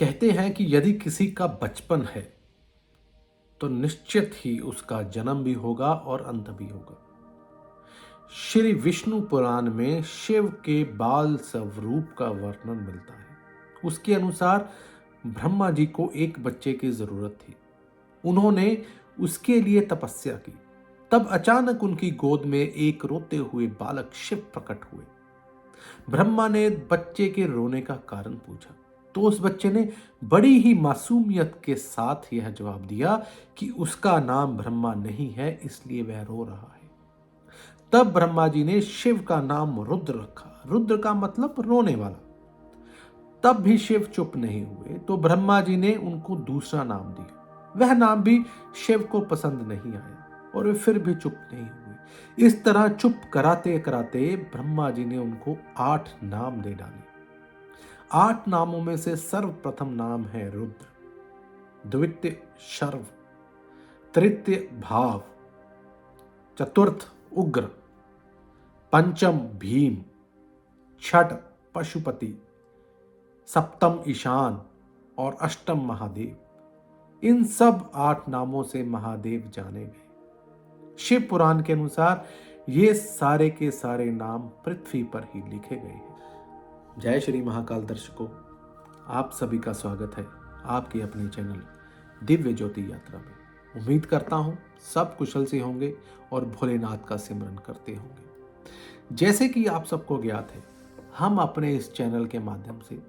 कहते हैं कि यदि किसी का बचपन है तो निश्चित ही उसका जन्म भी होगा और अंत भी होगा। श्री विष्णु पुराण में शिव के बाल स्वरूप का वर्णन मिलता है। उसके अनुसार ब्रह्मा जी को एक बच्चे की जरूरत थी। उन्होंने उसके लिए तपस्या की। तब अचानक उनकी गोद में एक रोते हुए बालक शिव प्रकट हुए। ब्रह्मा ने बच्चे के रोने का कारण पूछा तो उस बच्चे ने बड़ी ही मासूमियत के साथ यह जवाब दिया कि उसका नाम ब्रह्मा नहीं है, इसलिए वह रो रहा है। तब ब्रह्मा जी ने शिव का नाम रुद्र रखा। रुद्र का मतलब रोने वाला। तब भी शिव चुप नहीं हुए तो ब्रह्मा जी ने उनको दूसरा नाम दिया। वह नाम भी शिव को पसंद नहीं आया और वे फिर भी चुप नहीं हुए। इस तरह चुप कराते कराते ब्रह्मा जी ने उनको 8 नाम दे डाले। 8 नामों में से सर्वप्रथम नाम है रुद्र, द्वितीय शर्व, तृतीय भाव, चतुर्थ उग्र, पंचम भीम, छठ पशुपति, सप्तम ईशान और अष्टम महादेव। इन सब 8 नामों से महादेव जाने गए। शिव पुराण के अनुसार ये सारे के सारे नाम पृथ्वी पर ही लिखे गए हैं। जय श्री महाकाल दर्शकों, आप सभी का स्वागत है आपके अपने चैनल दिव्य ज्योति यात्रा में। उम्मीद करता हूं सब कुशल से होंगे और भोलेनाथ का सिमरन करते होंगे। जैसे कि आप सबको ज्ञात है, हम अपने इस चैनल के माध्यम से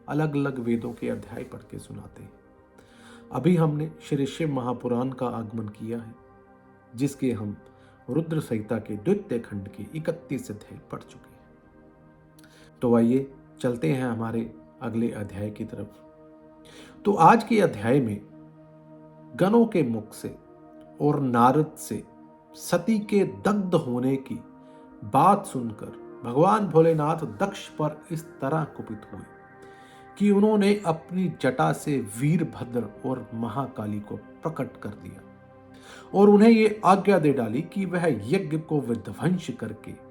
अलग अलग वेदों के अध्याय पढ़ के सुनाते हैं। अभी हमने श्री शिव महापुराण का आगमन किया है, जिसके हम रुद्र संहिता के द्वितीय खंड के 31 अध्याय पढ़ चुके हैं। तो आइए चलते हैं हमारे अगले अध्याय की तरफ। तो आज के अध्याय में गणों के मुख से और नारद से सती के दग्ध होने की बात सुनकर भगवान भोलेनाथ दक्ष पर इस तरह कुपित हुए कि उन्होंने अपनी जटा से वीरभद्र और महाकाली को प्रकट कर दिया और उन्हें ये आज्ञा दे डाली कि वह यज्ञ को विध्वंस करके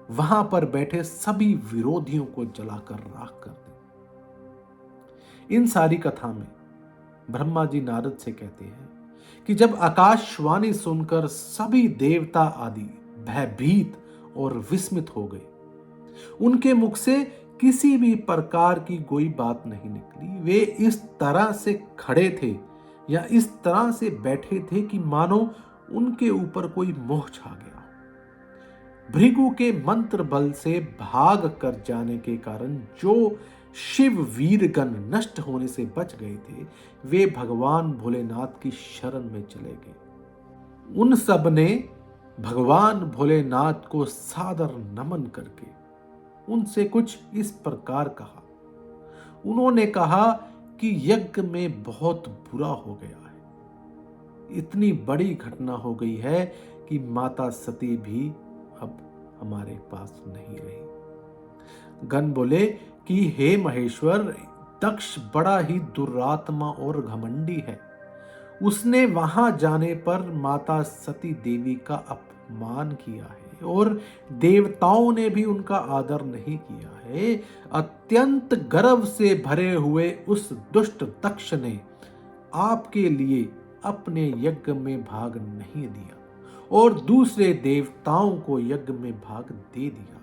वहां पर बैठे सभी विरोधियों को जलाकर राख कर दे। इन सारी कथा में ब्रह्मा जी नारद से कहते हैं कि जब आकाशवाणी सुनकर सभी देवता आदि भयभीत और विस्मित हो गए, उनके मुख से किसी भी प्रकार की कोई बात नहीं निकली। वे इस तरह से खड़े थे या इस तरह से बैठे थे कि मानो उनके ऊपर कोई मोह छा गया। भृगु के मंत्र बल से भाग कर जाने के कारण जो शिव वीरगण नष्ट होने से बच गए थे, वे भगवान भोलेनाथ की शरण में चले गए। उन सब ने भगवान भोलेनाथ को सादर नमन करके उनसे कुछ इस प्रकार कहा। उन्होंने कहा कि यज्ञ में बहुत बुरा हो गया है। इतनी बड़ी घटना हो गई है कि माता सती भी अब हमारे पास नहीं रही। गण बोले कि हे महेश्वर, दक्ष बड़ा ही दुरात्मा और घमंडी है। उसने वहां जाने पर माता सती देवी का अपमान किया है और देवताओं ने भी उनका आदर नहीं किया है। अत्यंत गर्व से भरे हुए उस दुष्ट दक्ष ने आपके लिए अपने यज्ञ में भाग नहीं दिया और दूसरे देवताओं को यज्ञ में भाग दे दिया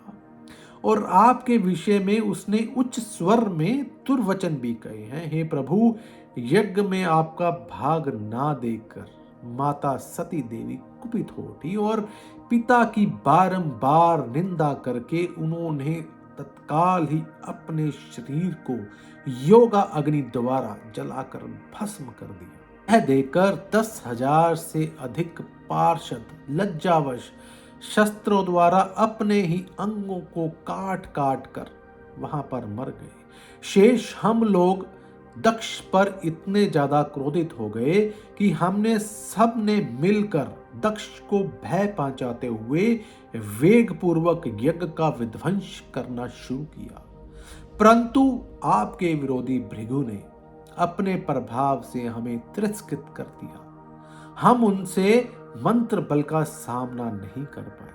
और आपके विषय में उसने उच्च स्वर में दुर्वचन भी कहे हैं। हे प्रभु, यज्ञ में आपका भाग ना देकर माता सती देवी कुपित हो उठी और पिता की बारंबार निंदा करके उन्होंने तत्काल ही अपने शरीर को योगा अग्नि द्वारा जलाकर भस्म कर दिया। यह देखकर 10,000 से अधिक पार्षद लज्जावश शस्त्रों द्वारा अपने ही अंगों को काट काट कर वहां पर मर गए। शेष हम लोग दक्ष पर इतने ज्यादा क्रोधित हो गए कि हमने सब ने मिलकर दक्ष को भय पहुंचाते हुए वेग पूर्वक यज्ञ का विध्वंस करना शुरू किया। परंतु आपके विरोधी भृगु ने अपने प्रभाव से हमें तिरस्कृत कर दिया। हम उनसे मंत्र बल का सामना नहीं कर पाए।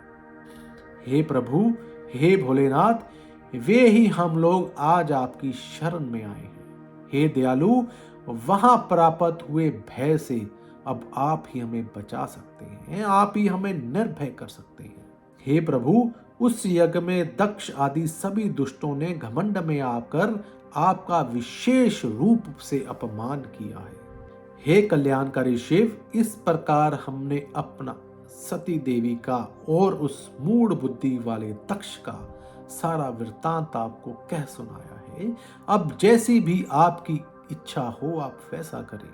हे प्रभु, हे भोलेनाथ, वे ही हम लोग आज आपकी शरण में आए हैं। हे दयालु, वहां प्राप्त हुए भय से अब आप ही हमें बचा सकते हैं, आप ही हमें निर्भय कर सकते हैं। हे प्रभु, उस यज्ञ में दक्ष आदि सभी दुष्टों ने घमंड में आकर आपका विशेष रूप से अपमान किया है। हे कल्याणकारी शिव, इस प्रकार हमने अपना सती देवी का और उस मूढ़ बुद्धि वाले दक्ष का सारा वृत्तांत आपको कह सुनाया है। अब जैसी भी आपकी इच्छा हो आप वैसा करें।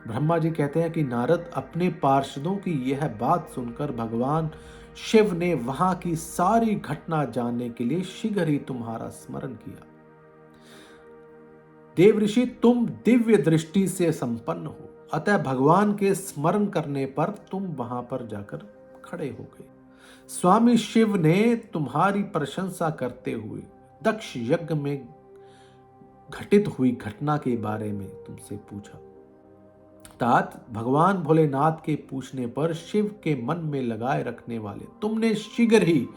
ब्रह्मा जी कहते हैं कि नारद, अपने पार्षदों की यह बात सुनकर भगवान शिव ने वहां की सारी घटना जानने के लिए शीघ्र ही तुम्हारा स्मरण किया। देव ऋषि, तुम दिव्य दृष्टि से संपन्न हो, अतः भगवान के स्मरण करने पर तुम वहां पर जाकर खड़े हो गए। स्वामी शिव ने तुम्हारी प्रशंसा करते हुए दक्ष यज्ञ में घटित हुई घटना के बारे में तुमसे पूछा। तात, भगवान भोलेनाथ के पूछने पर शिव के मन में लगाए रखने वाले तुमने शीघ्र ही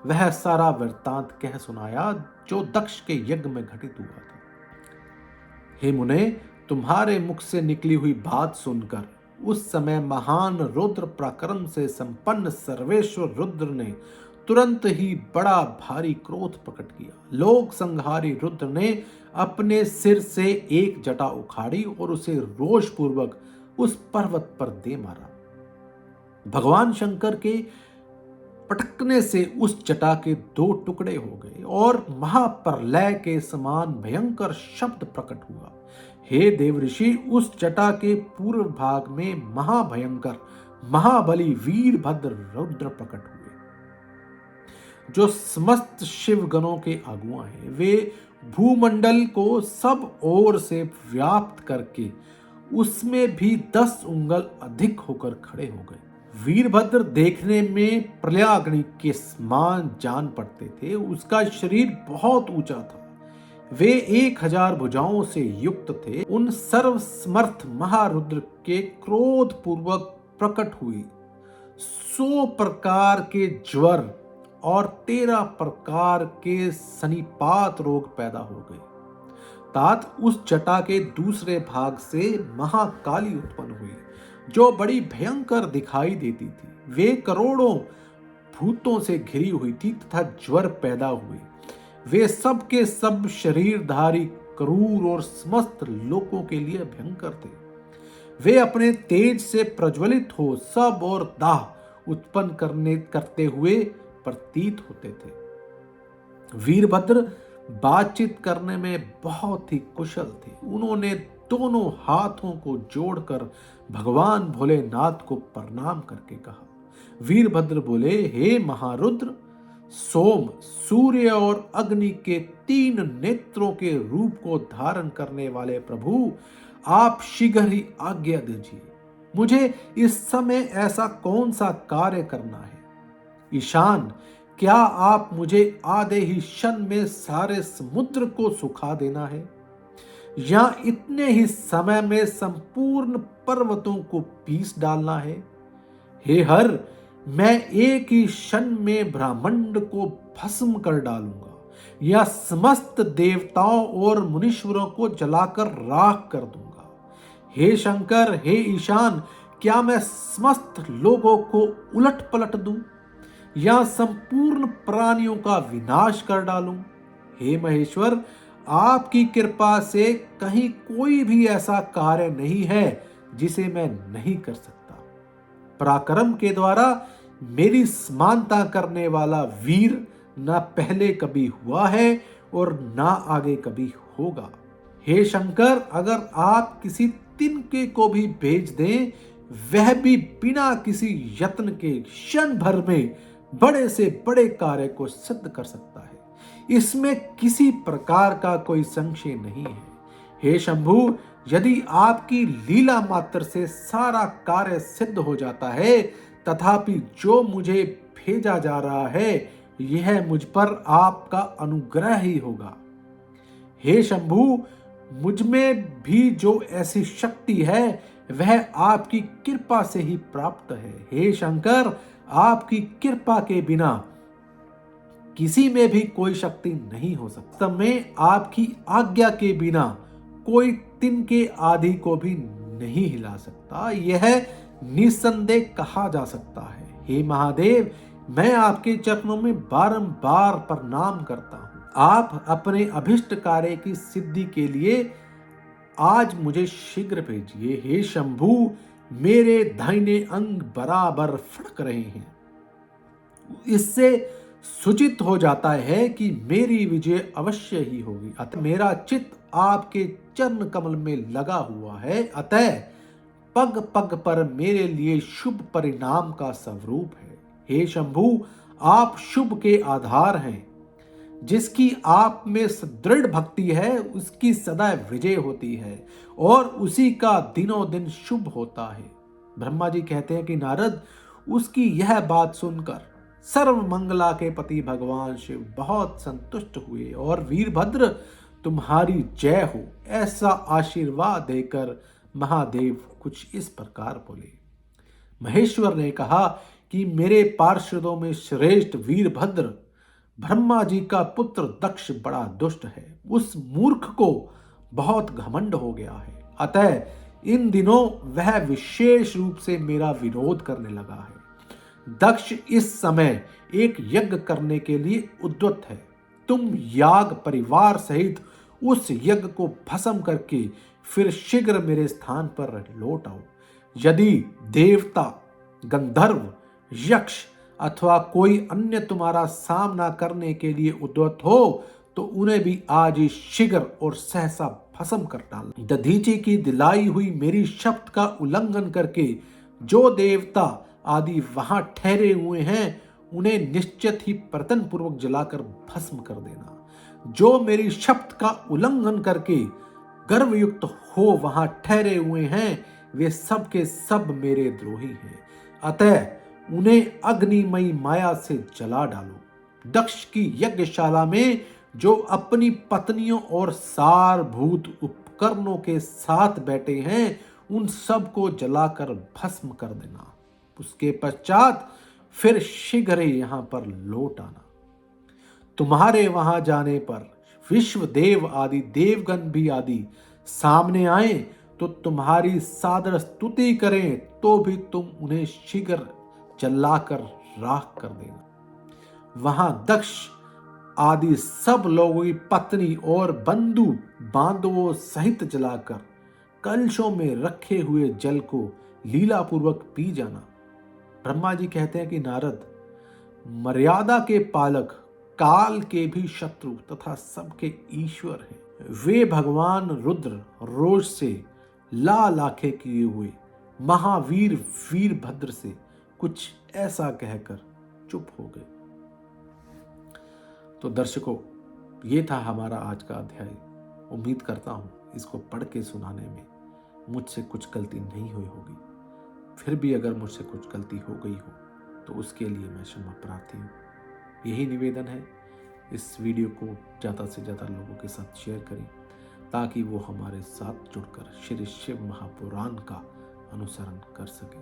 वह सारा वृत्तांत कह सुनाया जो दक्ष के यज्ञ में घटित हुआ था। हे मुने, तुम्हारे मुख से निकली हुई बात सुनकर उस समय महान रुद्र पराक्रम से संपन्न सर्वेश्वर रुद्र ने तुरंत ही बड़ा भारी क्रोध प्रकट किया। लोक संहारी रुद्र ने अपने सिर से एक जटा उखाड़ी और उसे रोष पूर्वक उस पर्वत पर दे मारा। भगवान शंकर के पटकने से उस जटा के दो टुकड़े हो गए और महाप्रलय के समान भयंकर शब्द प्रकट हुआ। हे देव ऋषि, उस जटा के पूर्व भाग में महाभयंकर महाबली वीरभद्र रुद्र प्रकट हुए, जो समस्त शिवगणों के अगुआ हैं। वे भूमंडल को सब ओर से व्याप्त करके उसमें भी 10 उंगल अधिक होकर खड़े हो गए। वीरभद्र देखने में प्रलयाग्नि के समान जान पड़ते थे। उसका शरीर बहुत ऊंचा था। वे 1000 भुजाओं से युक्त थे। उन सर्वसमर्थ महारुद्र के क्रोध पूर्वक प्रकट हुई 100 प्रकार के ज्वर और 13 प्रकार के सनिपात रोग पैदा हो गए। तात, उस जटा के दूसरे भाग से महाकाली उत्पन्न हुई, जो बड़ी भयंकर दिखाई देती थी। वे करोड़ों भूतों से घिरी हुई थी तथा ज्वर पैदा हुए। वे सब के सब शरीरधारी, क्रूर और समस्त लोकों के लिए भयंकर थे। वे अपने तेज से प्रज्वलित हो सब और दाह उत्पन्न करते हुए प्रतीत होते थे। वीरभद्र बातचीत करने में बहुत ही कुशल थे। उन्होंने दोनों हाथों को जोड़कर भगवान भोलेनाथ को प्रणाम करके कहा। वीरभद्र बोले, हे महारुद्र, सोम, सूर्य और अग्नि के 3 नेत्रों के रूप को धारण करने वाले प्रभु, आप शीघ्र ही आज्ञा दीजिए। मुझे इस समय ऐसा कौन सा कार्य करना है? ईशान, क्या आप मुझे आधे ही क्षण में सारे समुद्र को सुखा देना है, या इतने ही समय में संपूर्ण पर्वतों को पीस डालना है? हे हर, मैं एक ही क्षण में ब्रह्मांड को भस्म कर डालूंगा, या समस्त देवताओं और मुनीश्वरों को जलाकर राख कर दूंगा। हे शंकर, हे ईशान, क्या मैं समस्त लोगों को उलट पलट दूं, या संपूर्ण प्राणियों का विनाश कर डालूं? हे महेश्वर, आपकी कृपा से कहीं कोई भी ऐसा कार्य नहीं है जिसे मैं नहीं कर सकता। पराक्रम के द्वारा मेरी समानता करने वाला वीर ना पहले कभी हुआ है और ना आगे कभी होगा। हे शंकर, अगर आप किसी तिनके को भी भेज दें, वह भी बिना किसी यत्न के क्षण भर में बड़े से बड़े कार्य को सिद्ध कर सकता है। इसमें किसी प्रकार का कोई संशय नहीं है। हे शंभु, यदि आपकी लीला मात्र से सारा कार्य सिद्ध हो जाता है, तथापि जो मुझे भेजा जा रहा है यह मुझ पर आपका अनुग्रह ही होगा। हे शंभु, मुझ में भी जो ऐसी शक्ति है वह आपकी कृपा से ही प्राप्त है। हे शंकर, आपकी कृपा के बिना किसी में भी कोई शक्ति नहीं हो सकता। में आपकी आज्ञा के बिना कोई तिनके आदि को भी नहीं हिला सकता, यह निसंदेह कहा जा सकता है। हे महादेव, मैं आपके चरणों में बारंबार प्रणाम करता हूं। आप अपने अभिष्ट कार्य की सिद्धि के लिए आज मुझे शीघ्र भेजिए। हे शंभु, मेरे दाहिने अंग बराबर फड़क रहे हैं। इससे सूचित हो जाता है कि मेरी विजय अवश्य ही होगी। अतः मेरा चित्त आपके चरण कमल में लगा हुआ है। अतः पग पग पर मेरे लिए शुभ परिणाम का स्वरूप है। हे शंभु, आप शुभ के आधार हैं। जिसकी आप में सुदृढ़ भक्ति है उसकी सदा विजय होती है और उसी का दिनों दिन शुभ होता है। ब्रह्मा जी कहते हैं कि नारद, उसकी यह बात सुनकर सर्व मंगला के पति भगवान शिव बहुत संतुष्ट हुए और वीरभद्र तुम्हारी जय हो ऐसा आशीर्वाद देकर महादेव कुछ इस प्रकार बोले। महेश्वर ने कहा कि मेरे पार्षदों में श्रेष्ठ वीरभद्र ब्रह्मा जी का पुत्र दक्ष बड़ा दुष्ट है। उस मूर्ख को बहुत घमंड हो गया है। अतः इन दिनों वह विशेष रूप से मेरा विरोध करने लगा है। दक्ष इस समय एक यज्ञ करने के लिए उद्यत है। तुम याग परिवार सहित उस यज्ञ को भस्म करके फिर शीघ्र मेरे स्थान पर लौट आओ। यदि देवता, गंधर्व, यक्ष अथवा कोई अन्य तुम्हारा सामना करने के लिए उद्यत हो तो उन्हें भी आज ही शीघ्र और सहसा भस्म कर डालना। दधीचि की दिलाई हुई मेरी शब्द का उल्लंघन करके जो देवता आदि वहां ठहरे हुए हैं उन्हें निश्चित ही प्रतन पूर्वक जलाकर भस्म कर देना। जो मेरी शब्द का उल्लंघन करके गर्वयुक्त हो वहां ठहरे हुए हैं वे सब के सब मेरे द्रोही हैं। अतः उन्हें अग्निमयी माया से जला डालो। दक्ष की यज्ञशाला में जो अपनी पत्नियों और सारभूत उपकरणों के साथ बैठे हैं उन सब को जलाकर भस्म कर देना। उसके पश्चात फिर शीघ्र यहां पर लौट आना। तुम्हारे वहां जाने पर विश्व देव आदि देवगण भी आदि सामने आए तो तुम्हारी सादर स्तुति करें तो भी तुम उन्हें शीघ्र जलाकर राख कर देना। वहां दक्ष आदि सब लोगों की पत्नी और बंधु बांधवों सहित जलाकर कलशों में रखे हुए जल को लीलापूर्वक पी जाना। ब्रह्मा जी कहते हैं कि नारद, मर्यादा के पालक, काल के भी शत्रु तथा सबके ईश्वर हैं। वे भगवान रुद्र रोष से लाल आंखें किए हुए महावीर वीरभद्र से कुछ ऐसा कहकर चुप हो गए। तो दर्शकों, ये था हमारा आज का अध्याय। उम्मीद करता हूं इसको पढ़ के सुनाने में मुझसे कुछ गलती नहीं हुई होगी। फिर भी अगर मुझसे कुछ गलती हो गई हो तो उसके लिए मैं क्षमा प्रार्थी हूँ। यही निवेदन है, इस वीडियो को ज़्यादा से ज़्यादा लोगों के साथ शेयर करें ताकि वो हमारे साथ जुड़कर श्री शिव महापुराण का अनुसरण कर सकें।